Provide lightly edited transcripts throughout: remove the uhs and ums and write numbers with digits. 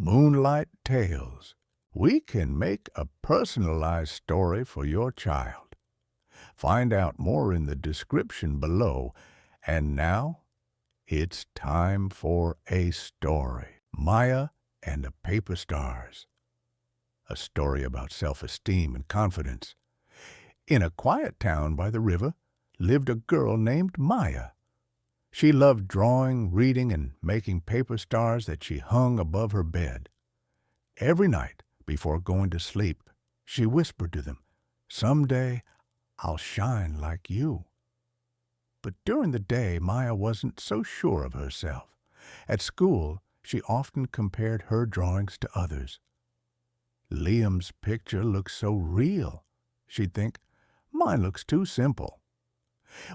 Moonlight Tales. We can make a personalized story for your child. Find out more in the description below. And now, it's time for a story. Maya and the Paper Stars. A story about self-esteem and confidence. In a quiet town by the river lived a girl named Maya. She loved drawing, reading, and making paper stars that she hung above her bed. Every night, before going to sleep, she whispered to them, "Someday I'll shine like you." But during the day, Maya wasn't so sure of herself. At school, she often compared her drawings to others. Liam's picture looks so real. She'd think, mine looks too simple.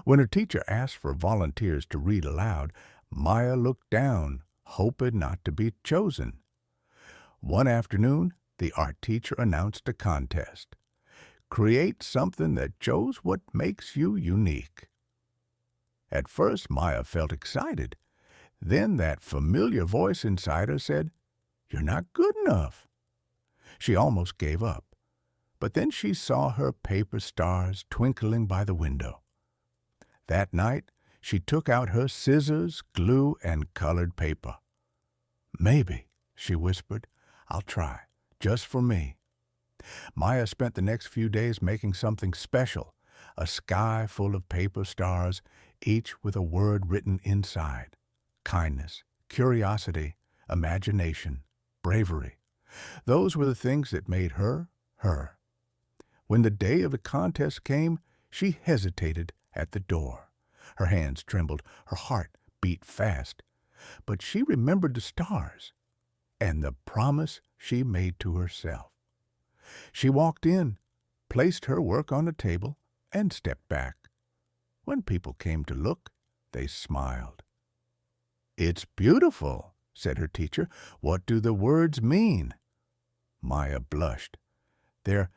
When her teacher asked for volunteers to read aloud, Maya looked down, hoping not to be chosen. One afternoon, the art teacher announced a contest. Create something that shows what makes you unique. At first, Maya felt excited. Then that familiar voice inside her said, "You're not good enough." She almost gave up. But then she saw her paper stars twinkling by the window. That night, she took out her scissors, glue, and colored paper. "Maybe," she whispered, "I'll try, just for me." Maya spent the next few days making something special, a sky full of paper stars, each with a word written inside. Kindness, curiosity, imagination, bravery. Those were the things that made her, her. When the day of the contest came, she hesitated at the door. Her hands trembled, her heart beat fast. But she remembered the stars and the promise she made to herself. She walked in, placed her work on the table, and stepped back. When people came to look, they smiled. "It's beautiful," said her teacher. "What do the words mean?" Maya blushed. "They're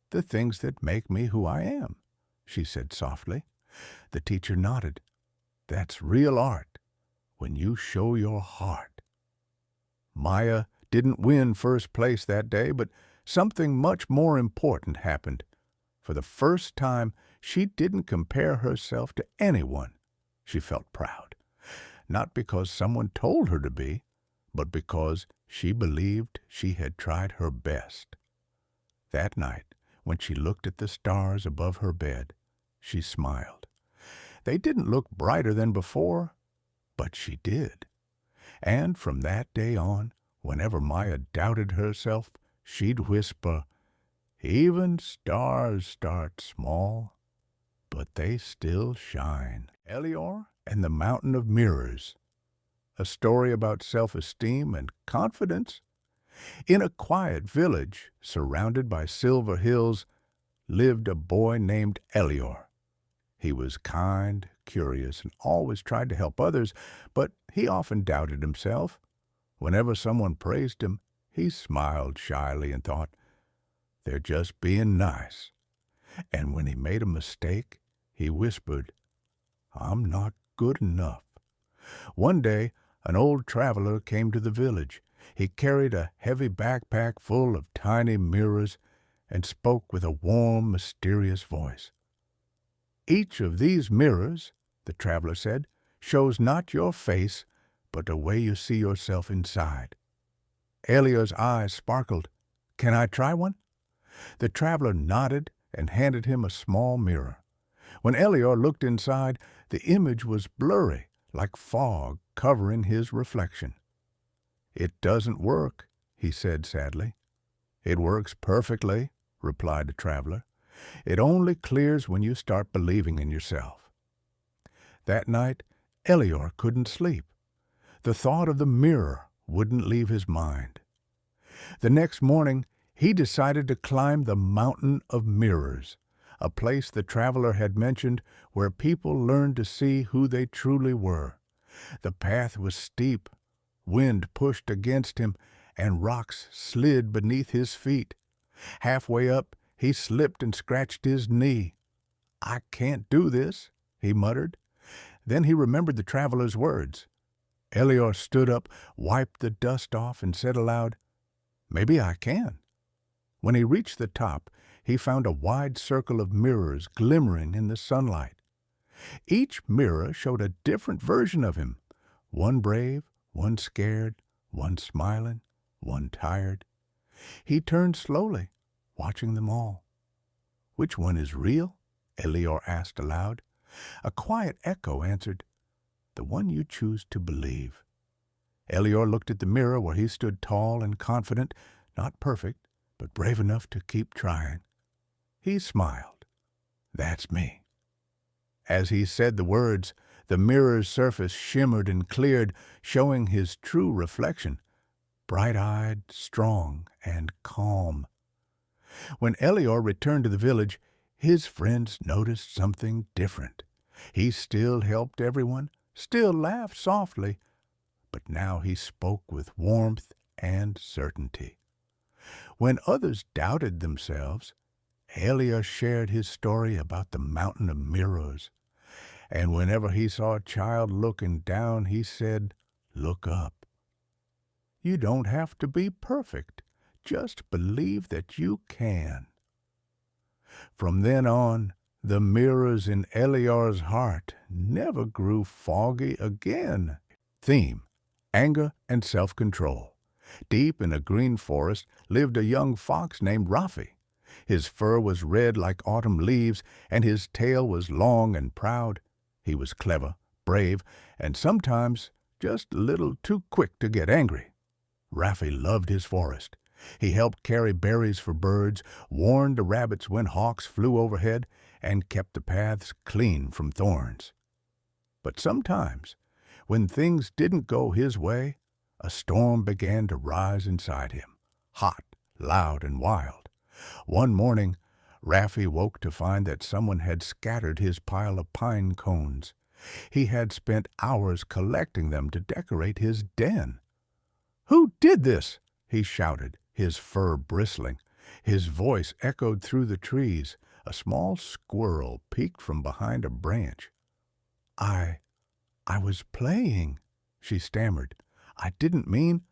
the things that make me who I am," she said softly. The teacher nodded. "That's real art, when you show your heart." Maya didn't win first place that day, but something much more important happened. For the first time, she didn't compare herself to anyone. She felt proud, not because someone told her to be, but because she believed she had tried her best. That night, when she looked at the stars above her bed, she smiled. They didn't look brighter than before, but she did. And from that day on, whenever Maya doubted herself, she'd whisper, "Even stars start small, but they still shine." Elior and the Mountain of Mirrors. A story about self-esteem and confidence. In a quiet village, surrounded by silver hills, lived a boy named Elior. He was kind, curious, and always tried to help others, but he often doubted himself. Whenever someone praised him, he smiled shyly and thought, "They're just being nice." And when he made a mistake, he whispered, "I'm not good enough." One day, an old traveler came to the village. He carried a heavy backpack full of tiny mirrors and spoke with a warm, mysterious voice. "Each of these mirrors," the traveler said, "shows not your face, but the way you see yourself inside." Elior's eyes sparkled. "Can I try one?" The traveler nodded and handed him a small mirror. When Elior looked inside, the image was blurry, like fog covering his reflection. "It doesn't work," he said sadly. "It works perfectly," replied the traveler. "It only clears when you start believing in yourself." That night, Elior couldn't sleep. The thought of the mirror wouldn't leave his mind. The next morning, he decided to climb the Mountain of Mirrors, a place the traveler had mentioned where people learned to see who they truly were. The path was steep, wind pushed against him, and rocks slid beneath his feet. Halfway up, he slipped and scratched his knee. "I can't do this," he muttered. Then he remembered the traveler's words. Elior stood up, wiped the dust off, and said aloud, "Maybe I can." When he reached the top, he found a wide circle of mirrors glimmering in the sunlight. Each mirror showed a different version of him, one brave, one scared, one smiling, one tired. He turned slowly, watching them all. "Which one is real?" Elior asked aloud. A quiet echo answered, "The one you choose to believe." Elior looked at the mirror where he stood tall and confident, not perfect, but brave enough to keep trying. He smiled. "That's me." As he said the words, the mirror's surface shimmered and cleared, showing his true reflection, bright-eyed, strong, and calm. When Elior returned to the village, his friends noticed something different. He still helped everyone, still laughed softly, but now he spoke with warmth and certainty. When others doubted themselves, Elior shared his story about the mountain of mirrors. And whenever he saw a child looking down, he said, "Look up. You don't have to be perfect. Just believe that you can." From then on, the mirrors in Elior's heart never grew foggy again. Theme: anger and self-control. Deep in a green forest lived a young fox named Rafi. His fur was red like autumn leaves, and his tail was long and proud. He was clever, brave, and sometimes just a little too quick to get angry. Rafi loved his forest. He helped carry berries for birds, warned the rabbits when hawks flew overhead, and kept the paths clean from thorns. But sometimes, when things didn't go his way, a storm began to rise inside him, hot, loud, and wild. One morning, Rafi woke to find that someone had scattered his pile of pine cones. He had spent hours collecting them to decorate his den. "Who did this?" he shouted, his fur bristling. His voice echoed through the trees. A small squirrel peeked from behind a branch. I was playing," she stammered. "I didn't mean—"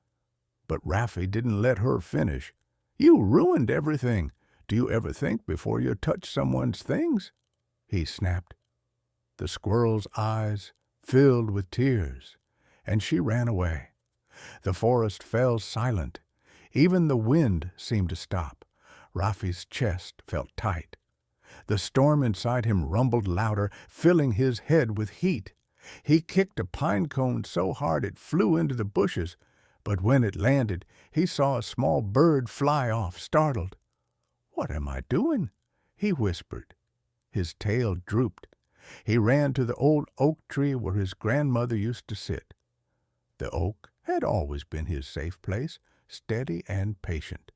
But Rafi didn't let her finish. "You ruined everything. Do you ever think before you touch someone's things?" he snapped. The squirrel's eyes filled with tears, and she ran away. The forest fell silent. Even the wind seemed to stop. Rafi's chest felt tight. The storm inside him rumbled louder, filling his head with heat. He kicked a pine cone so hard it flew into the bushes, but when it landed, he saw a small bird fly off, startled. "What am I doing?" he whispered. His tail drooped. He ran to the old oak tree where his grandmother used to sit. The oak had always been his safe place, steady and patient.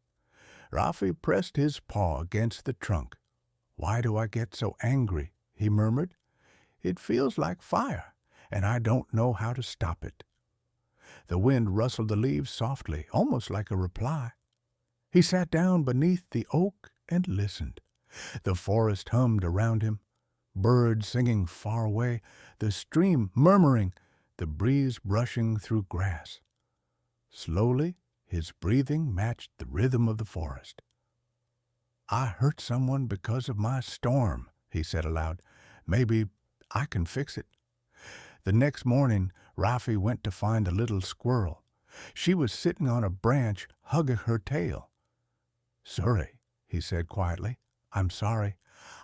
Rafi pressed his paw against the trunk. "Why do I get so angry?" he murmured. "It feels like fire, and I don't know how to stop it." The wind rustled the leaves softly, almost like a reply. He sat down beneath the oak and listened. The forest hummed around him, birds singing far away, the stream murmuring, the breeze brushing through grass. Slowly, his breathing matched the rhythm of the forest. "I hurt someone because of my storm," he said aloud. "Maybe I can fix it." The next morning, Rafi went to find the little squirrel. She was sitting on a branch, hugging her tail. "Sorry," he said quietly. "I'm sorry.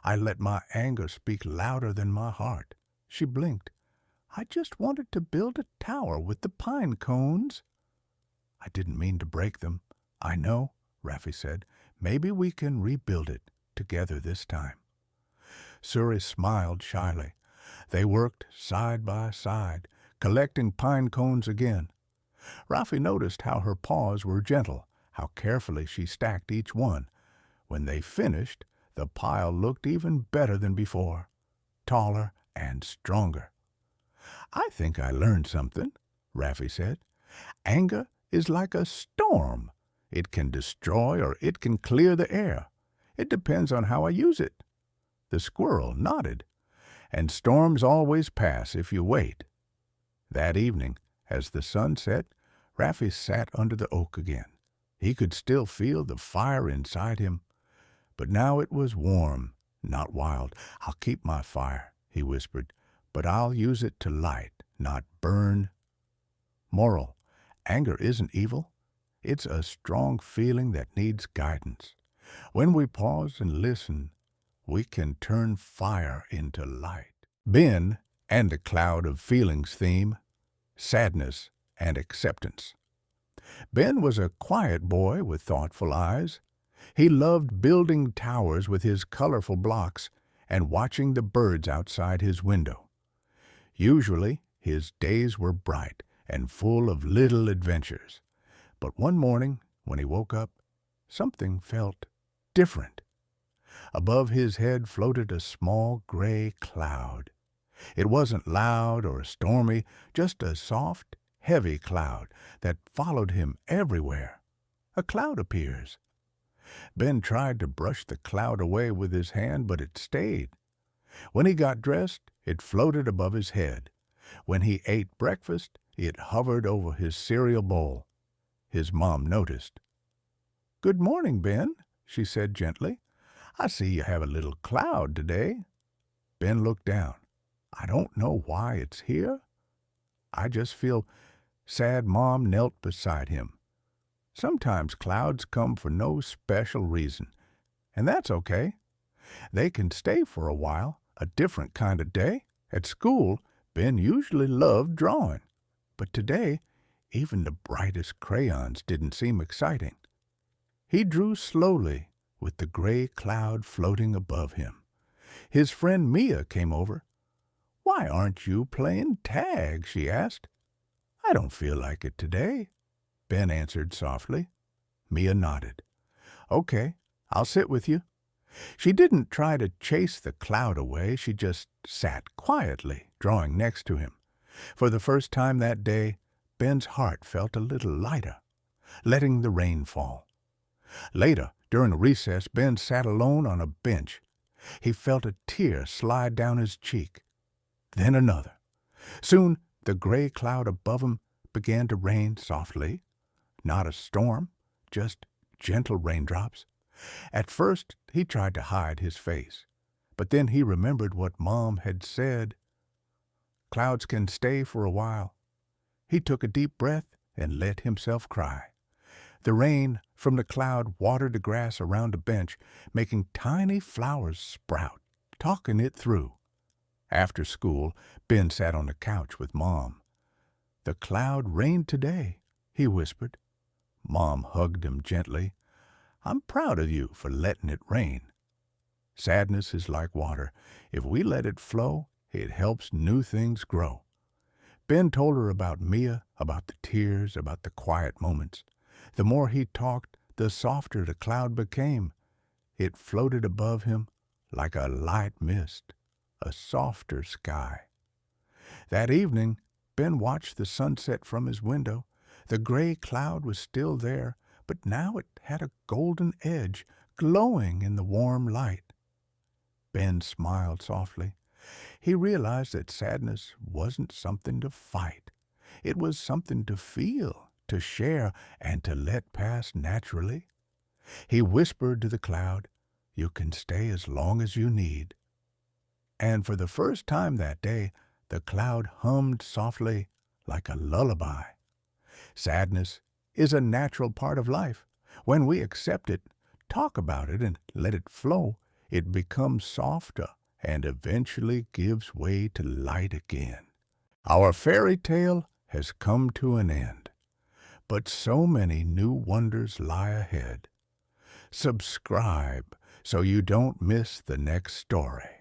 I let my anger speak louder than my heart." She blinked. "I just wanted to build a tower with the pine cones." "I didn't mean to break them." "I know," Rafi said. "Maybe we can rebuild it together this time." Suri smiled shyly. They worked side by side, collecting pine cones again. Rafi noticed how her paws were gentle, how carefully she stacked each one. When they finished, the pile looked even better than before, taller and stronger. "I think I learned something," Rafi said. "Anger is like a storm. It can destroy or it can clear the air. It depends on how I use it." The squirrel nodded. "And storms always pass if you wait." That evening, As the sun set, Raffi sat under the oak again. He could still feel the fire inside him, but now it was warm, not wild. "I'll keep my fire," he whispered, "but I'll use it to light, not burn." Moral: anger isn't evil. It's a strong feeling that needs guidance. When we pause and listen, we can turn fire into light. Ben and the cloud of feelings theme: sadness and acceptance. Ben was a quiet boy with thoughtful eyes. He loved building towers with his colorful blocks and watching the birds outside his window. Usually, his days were bright and full of little adventures. But one morning, when he woke up, something felt different. Above his head floated a small gray cloud. It wasn't loud or stormy, just a soft, heavy cloud that followed him everywhere. A cloud appears. Ben tried to brush the cloud away with his hand, but it stayed. When he got dressed, it floated above his head. When he ate breakfast, it hovered over his cereal bowl. His mom noticed. "Good morning, Ben," she said gently. "I see you have a little cloud today." Ben looked down. "I don't know why it's here. I just feel sad." Mom knelt beside him. "Sometimes clouds come for no special reason, and that's okay. They can stay for a while, a different kind of day. At school, Ben usually loved drawing, but today, even the brightest crayons didn't seem exciting." He drew slowly, with the gray cloud floating above him. His friend Mia came over. "Why aren't you playing tag?" she asked. "I don't feel like it today," Ben answered softly. Mia nodded. "Okay, I'll sit with you." She didn't try to chase the cloud away. She just sat quietly, drawing next to him. For the first time that day, Ben's heart felt a little lighter, letting the rain fall. Later, during a recess, Ben sat alone on a bench. He felt a tear slide down his cheek, then another. Soon, the gray cloud above him began to rain softly. Not a storm, just gentle raindrops. At first, he tried to hide his face, but then he remembered what Mom had said. Clouds can stay for a while. He took a deep breath and let himself cry. The rain from the cloud watered the grass around the bench, making tiny flowers sprout, talking it through. After school, Ben sat on the couch with Mom. "The cloud rained today," he whispered. Mom hugged him gently. "I'm proud of you for letting it rain." Sadness is like water. If we let it flow, it helps new things grow. Ben told her about Mia, about the tears, about the quiet moments. The more he talked, the softer the cloud became. It floated above him like a light mist, a softer sky. That evening, Ben watched the sunset from his window. The gray cloud was still there, but now it had a golden edge, glowing in the warm light. Ben smiled softly. He realized that sadness wasn't something to fight. It was something to feel, to share, and to let pass naturally. He whispered to the cloud, "You can stay as long as you need." And for the first time that day, the cloud hummed softly like a lullaby. Sadness is a natural part of life. When we accept it, talk about it, and let it flow, it becomes softer and eventually gives way to light again. Our fairy tale has come to an end, but so many new wonders lie ahead. Subscribe so you don't miss the next story.